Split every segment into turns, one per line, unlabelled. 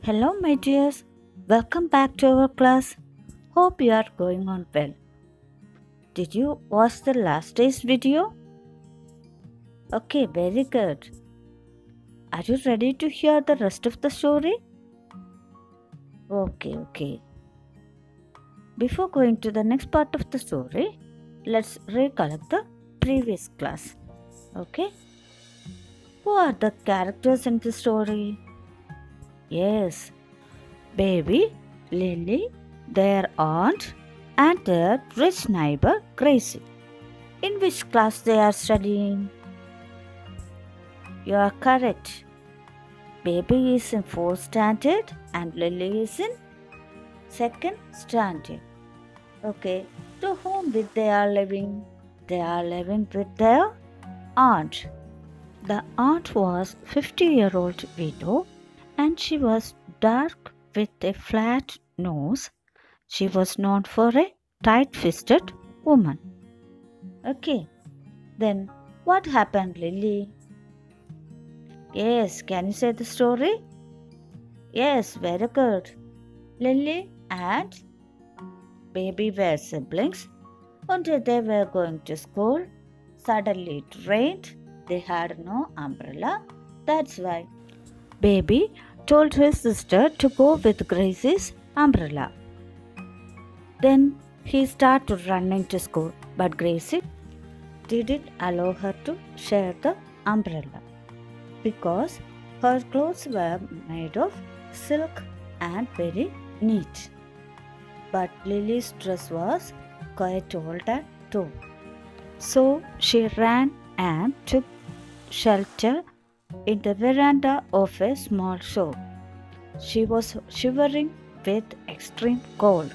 Hello, my dears. Welcome back to our class. Hope you are going on well. Did you watch the last day's video? Okay, very good. Are you ready to hear the rest of the story? Okay. Before going to the next part of the story, let's recollect the previous class. Okay? Who are the characters in the story? Yes, Baby, Lily, their aunt, and their rich neighbor Gracie. In which class they are studying? You are correct. Baby is in 4th standard and Lily is in 2nd standard. Okay, to whom with they are living? They are living with their aunt. The aunt was 50-year-old widow and she was dark with a flat nose. She was known for a tight-fisted woman. Okay, then what happened, Lily? Yes, can you say the story? Yes, very good. Lily and Baby were siblings. One day they were going to school. Suddenly it rained. They had no umbrella. That's why Baby told his sister to go with Gracie's umbrella. Then he started running to school, but Gracie didn't allow her to share the umbrella because her clothes were made of silk and very neat. But Lily's dress was quite old and torn. So she ran and took shelter in the veranda of a small shop. She was shivering with extreme cold.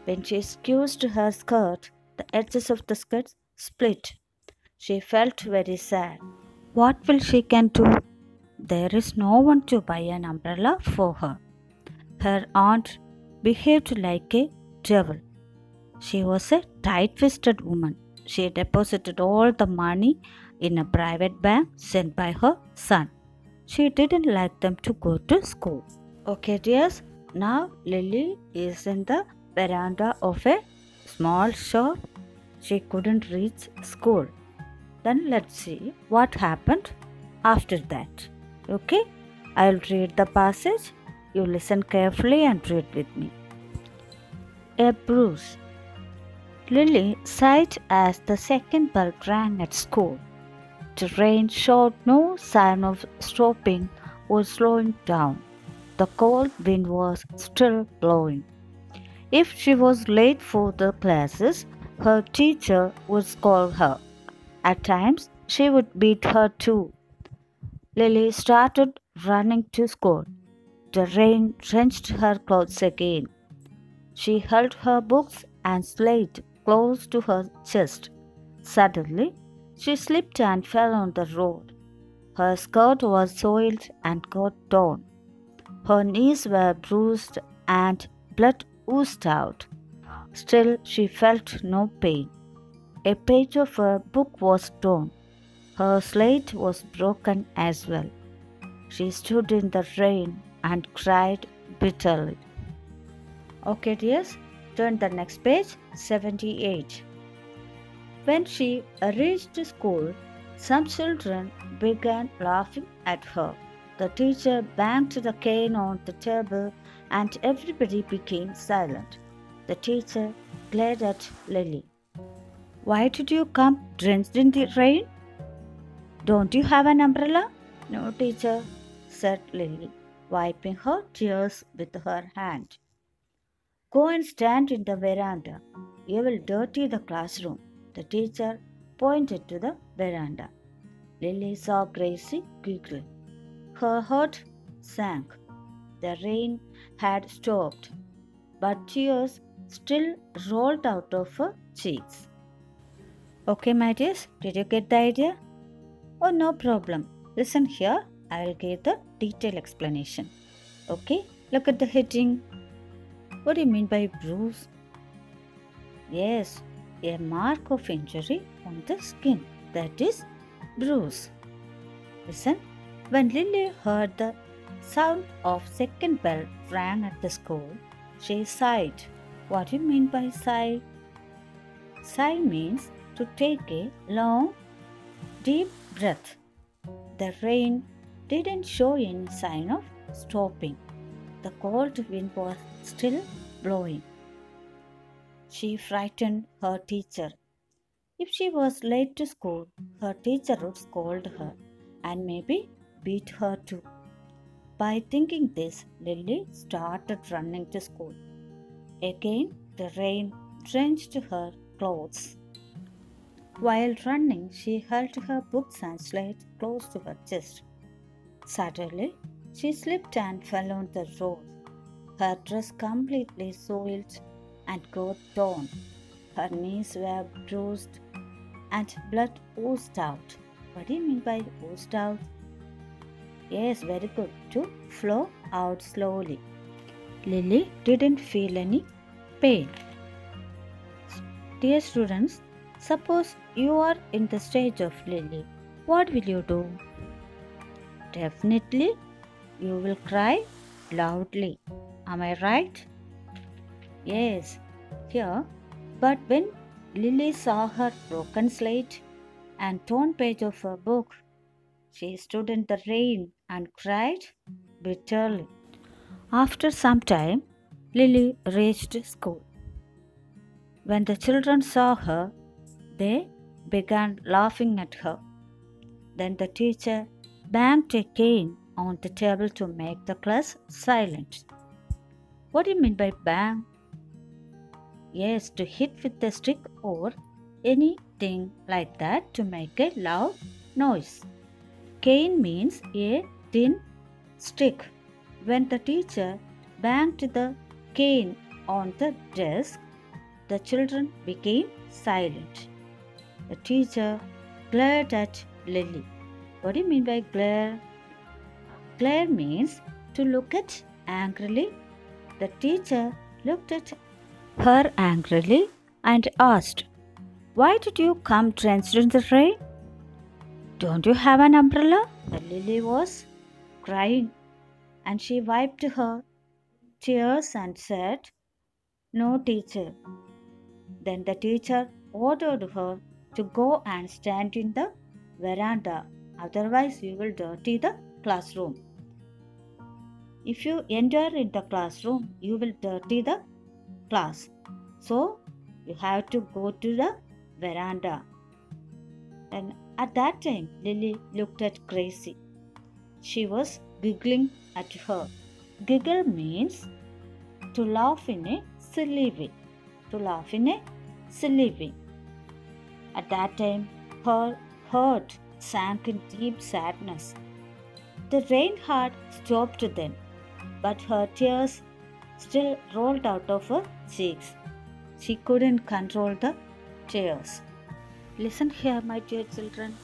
When she squeezed her skirt, the edges of the skirt split. She felt very sad. What will she can do? There is no one to buy an umbrella for her. Her aunt behaved like a devil. She was a tight-fisted woman. She deposited all the money in a private bank sent by her son. She didn't like them to go to school. Okay, dears, now Lily is in the veranda of a small shop. She couldn't reach school. Then let's see what happened after that. Okay, I'll read the passage. You listen carefully and read with me. A bruise. Lily sighed as the second bell rang at school. The rain showed no sign of stopping or slowing down. The cold wind was still blowing. If she was late for the classes, her teacher would scold her. At times, she would beat her too. Lily started running to school. The rain drenched her clothes again. She held her books and slate close to her chest. Suddenly, she slipped and fell on the road. Her skirt was soiled and got torn. Her knees were bruised and blood oozed out. Still, she felt no pain. A page of her book was torn. Her slate was broken as well. She stood in the rain and cried bitterly. Okay, dears, turn the next page, 78. When she reached school, some children began laughing at her. The teacher banged the cane on the table and everybody became silent. The teacher glared at Lily. Why did you come drenched in the rain? Don't you have an umbrella? No, teacher, said Lily, wiping her tears with her hand. Go and stand in the veranda. You will dirty the classroom. The teacher pointed to the veranda. Lily saw Gracie quickly. Her heart sank. The rain had stopped, but tears still rolled out of her cheeks. Okay, my dears, did you get the idea? Oh, no problem. Listen here, I will give the detailed explanation. Okay, look at the heading. What do you mean by bruise? Yes, a mark of injury on the skin. That is bruise. Listen, when Lily heard the Sound of second bell rang at the school. She sighed. What do you mean by sigh? Sigh means to take a long, deep breath. The rain didn't show any sign of stopping. The cold wind was still blowing. She frightened her teacher. If she was late to school, her teacher would scold her and maybe beat her too. By thinking this, Lily started running to school. Again, the rain drenched her clothes. While running, she held her books and slate close to her chest. Suddenly, she slipped and fell on the road. Her dress completely soiled and got torn. Her knees were bruised and blood oozed out. What do you mean by oozed out? Yes, very good. To flow out slowly. Lily didn't feel any pain. Dear students, suppose you are in the stage of Lily. What will you do? Definitely, you will cry loudly. Am I right? Yes, here. But when Lily saw her broken slate and torn page of her book, she stood in the rain and cried bitterly. After some time, Lily reached school. When the children saw her, they began laughing at her. Then the teacher banged a cane on the table to make the class silent. What do you mean by bang? Yes, to hit with a stick or anything like that to make a loud noise. Cane means a thin stick. When the teacher banged the cane on the desk, the children became silent. The teacher glared at Lily. What do you mean by glare? Glare means to look at angrily. The teacher looked at her angrily and asked, "Why did you come drenched in the rain? Don't you have an umbrella?" Lily was crying and she wiped her tears and said, "No, teacher." Then the teacher ordered her to go and stand in the veranda, otherwise, you will dirty the classroom. If you enter in the classroom, you will dirty the class. So, you have to go to the veranda. And at that time, Lily looked at Gracie. She was giggling at her. Giggle means to laugh in a silly way. To laugh in a silly way. At that time, her heart sank in deep sadness. The rain had stopped then, but her tears still rolled out of her cheeks. She couldn't control the tears. Listen here, my dear children.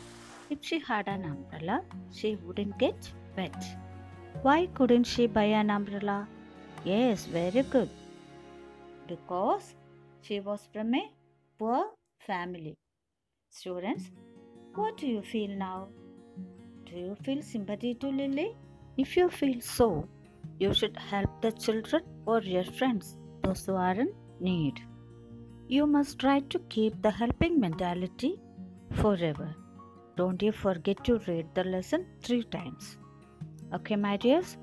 If she had an umbrella, she wouldn't get wet. Why couldn't she buy an umbrella? Yes, very good. Because she was from a poor family. Students, what do you feel now? Do you feel sympathy to Lily? If you feel so, you should help the children or your friends, those who are in need. You must try to keep the helping mentality forever. Don't you forget to read the lesson 3 times. Okay, my dears?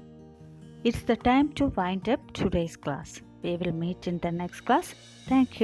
It's the time to wind up today's class. We will meet in the next class. Thank you.